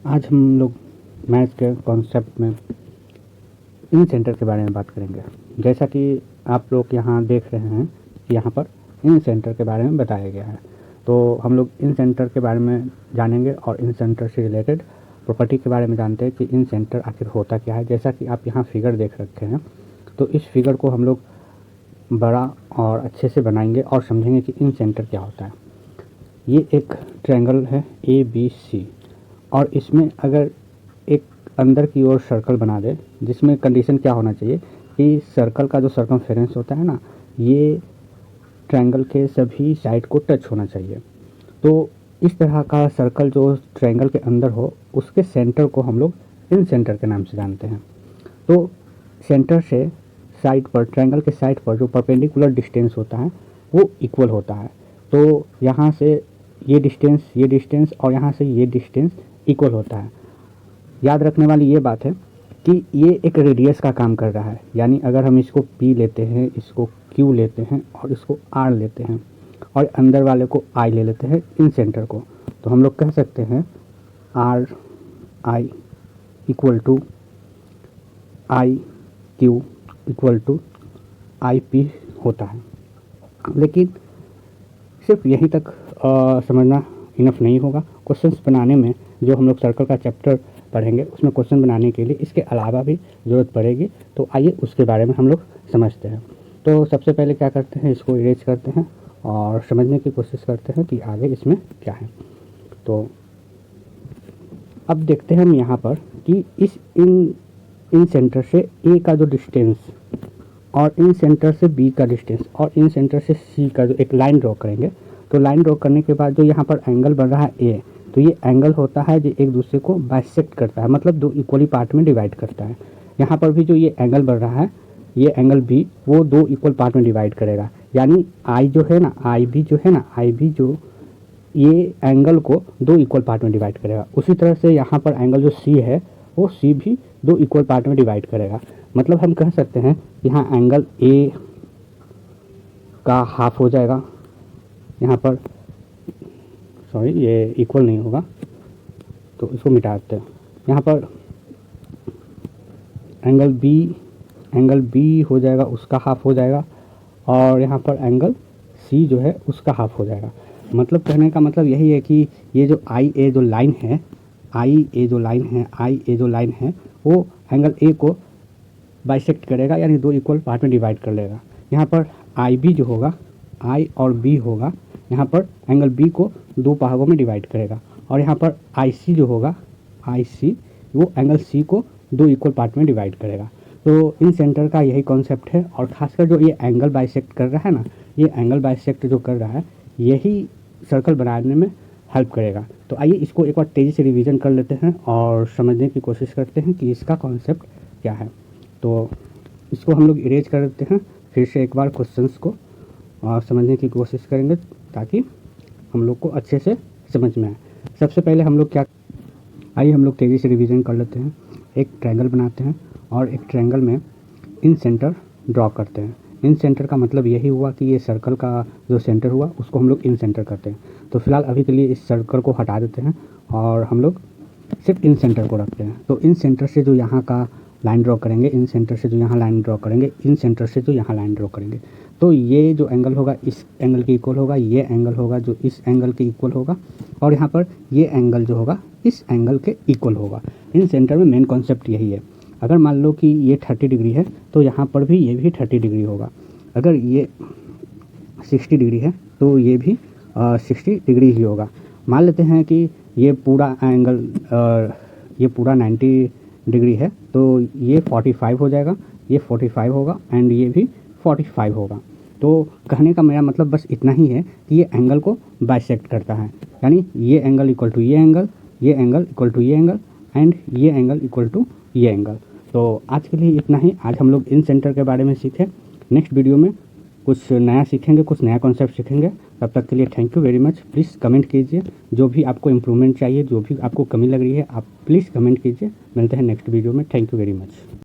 आज हम लोग मैथ्स के कॉन्सेप्ट में इन सेंटर के बारे में बात करेंगे। जैसा कि आप लोग यहाँ देख रहे हैं कि यहाँ पर इन सेंटर के बारे में बताया गया है, तो हम लोग इन सेंटर के बारे में जानेंगे और इन सेंटर से रिलेटेड प्रॉपर्टी के बारे में जानते हैं कि इन सेंटर आखिर होता क्या है। जैसा कि आप यहाँ फिगर देख रखे हैं, तो इस फिगर को हम लोग बड़ा और अच्छे से बनाएंगे और समझेंगे कि इन सेंटर क्या होता है। ये एक ट्रायंगल है ABC और इसमें अगर एक अंदर की ओर सर्कल बना दे, जिसमें कंडीशन क्या होना चाहिए कि सर्कल का जो सर्कमफेरेंस होता है ना, ये ट्रायंगल के सभी साइड को टच होना चाहिए। तो इस तरह का सर्कल जो ट्रायंगल के अंदर हो, उसके सेंटर को हम लोग इन सेंटर के नाम से जानते हैं। तो सेंटर से साइड पर, ट्रायंगल के साइड पर जो परपेंडिकुलर डिस्टेंस होता है वो इक्वल होता है। तो यहाँ से ये डिस्टेंस और यहाँ से ये डिस्टेंस इक्वल होता है। याद रखने वाली ये बात है कि ये एक रेडियस का काम कर रहा है, यानी अगर हम इसको P लेते हैं, इसको Q लेते हैं और इसको R लेते हैं और अंदर वाले को I ले लेते हैं, इन सेंटर को, तो हम लोग कह सकते हैं RI equal to IQ equal to IP होता है। लेकिन सिर्फ यहीं तक समझना इनफ नहीं होगा। क्वेश्चंस बनाने में जो हम लोग सर्कल का चैप्टर पढ़ेंगे, उसमें क्वेश्चन बनाने के लिए इसके अलावा भी ज़रूरत पड़ेगी। तो आइए उसके बारे में हम लोग समझते हैं। तो सबसे पहले क्या करते हैं, इसको इरेज करते हैं और समझने की कोशिश करते हैं कि आगे इसमें क्या है। तो अब देखते हैं हम यहाँ पर कि इन सेंटर से A का जो डिस्टेंस और इन सेंटर से B का डिस्टेंस और इन सेंटर से C का जो एक लाइन ड्रॉ करेंगे, तो लाइन ड्रॉ करने के बाद जो यहाँ पर एंगल बन रहा है A, तो ये एंगल होता है जो एक दूसरे को बाइसेक्ट करता है, मतलब दो इक्वली पार्ट में डिवाइड करता है। यहाँ पर भी जो ये एंगल बन रहा है, ये एंगल B, वो दो इक्वल पार्ट में डिवाइड करेगा। यानी I जो है ना, IB जो ये एंगल को दो इक्वल पार्ट में डिवाइड करेगा। उसी तरह से यहाँ पर एंगल जो C है, वो C भी दो इक्वल पार्ट में डिवाइड करेगा। मतलब हम कह सकते हैं यहाँ एंगल A का हाफ हो जाएगा, यहाँ पर सॉरी ये इक्वल नहीं होगा तो इसको मिटा देते हैं। यहाँ पर एंगल B हो जाएगा, उसका हाफ हो जाएगा, और यहाँ पर एंगल C जो है उसका हाफ हो जाएगा। मतलब कहने का मतलब यही है कि ये जो IA जो लाइन है वो एंगल A को बाइसेक्ट करेगा, यानी दो इक्वल पार्ट में डिवाइड कर लेगा। यहाँ पर IB जो होगा, I और B होगा, यहाँ पर एंगल B को दो भागों में डिवाइड करेगा। और यहाँ पर IC जो होगा, वो एंगल C को दो इक्वल पार्ट में डिवाइड करेगा। तो इन सेंटर का यही कॉन्सेप्ट है। और ख़ासकर जो ये एंगल बाइसेक्ट कर रहा है ना, ये एंगल बाइसेक्ट जो कर रहा है, यही सर्कल बनाने में हेल्प करेगा। तो आइए इसको एक बार तेज़ी से रिवीजन कर लेते हैं और समझने की कोशिश करते हैं कि इसका कॉन्सेप्ट क्या है। तो इसको हम लोग इरेज कर देते हैं, फिर से एक बार क्वेश्चंस को समझने की कोशिश करेंगे ताकि हम लोग को अच्छे से समझ में आए। सबसे पहले हम लोग आइए हम लोग तेज़ी से रिवीजन कर लेते हैं। एक ट्रायंगल बनाते हैं और एक ट्रायंगल में इन सेंटर ड्रॉ करते हैं। इन सेंटर का मतलब यही हुआ कि ये सर्कल का जो सेंटर हुआ उसको हम लोग इन सेंटर करते हैं। तो फिलहाल अभी के लिए इस सर्कल को हटा देते हैं और हम लोग सिर्फ इन सेंटर को रखते हैं। तो इन सेंटर से जो यहाँ का लाइन ड्रॉ करेंगे, इन सेंटर से जो यहाँ लाइन ड्रॉ करेंगे, इन सेंटर से जो यहाँ लाइन ड्रॉ करेंगे, तो ये जो एंगल होगा इस एंगल के इक्वल होगा, ये एंगल होगा जो इस एंगल के इक्वल होगा, और यहाँ पर ये एंगल जो होगा इस एंगल के इक्वल होगा। इन सेंटर में मेन कॉन्सेप्ट यही है। अगर मान लो कि ये 30 डिग्री है तो यहाँ पर भी ये भी 30 डिग्री होगा। अगर ये 60 डिग्री है तो ये भी 60 डिग्री ही होगा। मान लेते हैं कि ये पूरा एंगल ये पूरा 90 डिग्री है, तो ये 45 हो जाएगा, ये 45 होगा एंड ये भी 45 होगा। तो कहने का मेरा मतलब बस इतना ही है कि ये एंगल को बाइसेक्ट करता है, यानी ये एंगल इक्वल टू ये एंगल इक्वल टू ये एंगल एंड ये एंगल इक्वल टू ये एंगल। तो आज के लिए इतना ही। आज हम लोग इन सेंटर के बारे में सीखे। नेक्स्ट वीडियो में कुछ नया सीखेंगे, कुछ नया कॉन्सेप्ट सीखेंगे। तब तक के लिए thank you very much. Please comment कीजिए, जो भी आपको इम्प्रूवमेंट चाहिए, जो भी आपको कमी लग रही है, आप प्लीज़ कमेंट कीजिए। मिलते हैं नेक्स्ट वीडियो में। Thank you very much.